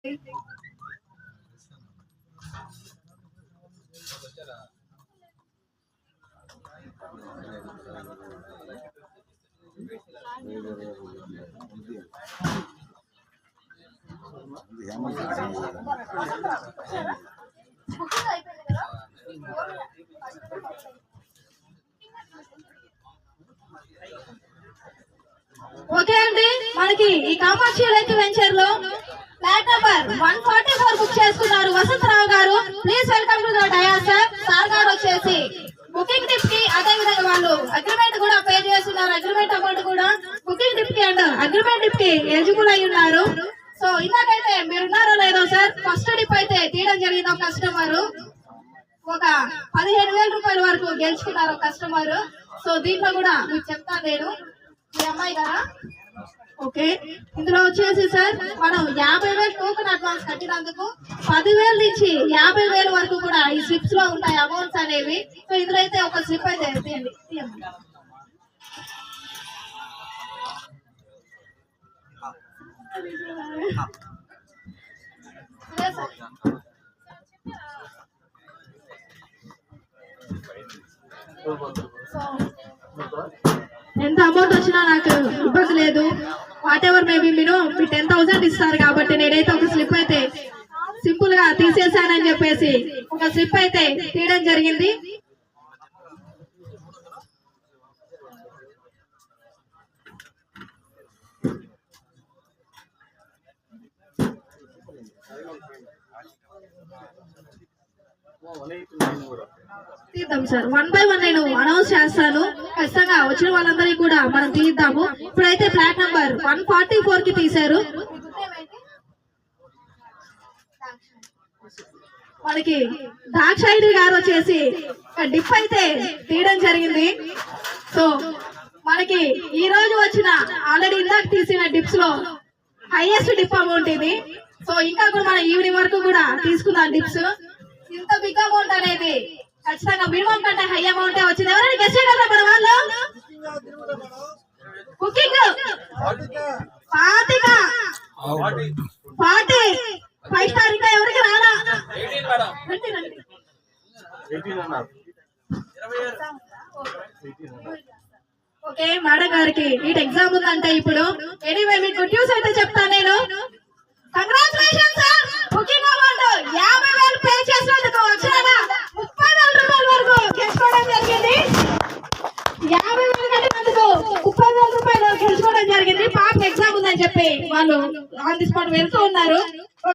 Okay అండి, మనకి ఈ కామాక్షి రైతు వెంచర్ లో ఫ్లాట్ నంబర్ 144 బుక్ చేసుకున్నారు వసంతరావు గారు. Please welcome to the dais sir. Sir గారు వచ్చేసి బుకింగ్ టిప్ కి అదే విధంగా వాళ్ళు అగ్రిమెంట్ కూడా పే చేస్తున్నారు. అగ్రిమెంట్ అమౌంట్ కూడా బుకింగ్ టిప్ కి అండ్ అగ్రిమెంట్ టిప్ కి ఎలిజిబుల్ అయి ఉన్నారు. సో ఇందాకైతే మీరు ఉన్నారో లేదో సార్, ఫస్ట్ డిప్ అయితే తీయడం జరిగింది. ఒక కస్టమర్ ఒక 15,000 రూపాయల వరకు గెలుచుకున్నారు కస్టమర్. సో దీంట్లో కూడా మీకు చెప్తాను నేను, మీ అమ్మాయి గారా? ఓకే, ఇందులో వచ్చేసి సార్ మనం 50,000 టోకెన్ అడ్వాన్స్ కట్టినందుకు 10,000 నుంచి 50,000 వరకు కూడా ఈ స్లిప్స్ లో ఉంటాయి అమౌంట్స్ అనేవి. సో ఇందులో అయితే ఒక స్లిప్ అయితే తీయండి. ఎంత అమౌంట్ వచ్చినా నాకు ఇబ్బంది లేదు. వాట్ ఎవర్ మేబీ మీరు 10,000 ఇస్తారు కాబట్టి నేనైతే ఒక స్లిప్ అయితే సింపుల్ గా తీసేసానని చెప్పేసి ఒక స్లిప్ అయితే తీయడం జరిగింది. తీద్దాం సార్, 1 by 1 నేను అనౌన్స్ చేస్తాను. ఖచ్చితంగా వచ్చిన వాళ్ళందరికీ కూడా మనం తీద్దాము. ఇప్పుడైతే ఫ్లాట్ నంబర్ 144 కి తీశారు. మనకి దాక్షాయిని గారు వచ్చేసి డిప్ అయితే తీయడం జరిగింది. సో మనకి ఈ రోజు వచ్చిన ఆల్రెడీ ఇందాక తీసిన డిప్స్ లో హైయెస్ట్ డిప్ అమౌంట్ ఇది. సో ఇంకా కూడా మన ఈవినింగ్ వరకు కూడా తీసుకుందాం డిప్స్. ఇంత బిగ్ అమౌంట్ అనేది ఖచ్చితంగా మినిమం కంటే హై అమౌంట్ వచ్చింది. ఎవరైనా గెస్ట్ చేయగలరా మన వాళ్ళు? బుకింగ్ 40 5 స్టార్ ఇంకా ఎవరికి రాలా? ఓకే, మేడం గారికి నీట్ ఎగ్జామ్ ఉందంటే ఇప్పుడు. ఎనీవే మీకు గుడ్ న్యూస్ అయితే చెప్తాను నేను. Congratulation sir, booking amount 50,000 pay చేసినందుకు వచ్చినగా 30,000 రూపాయల వరకు గెలుచుకోవడం జరిగింది. 50,000 కట్టినందుకు 30,000 రూపాయలు గెలుచుకోవడం జరిగింది. పాప ఎగ్జామ్ ఉందని చెప్పి వాళ్ళు ఆన్ ది స్పాట్ వెళ్తూ ఉన్నారు.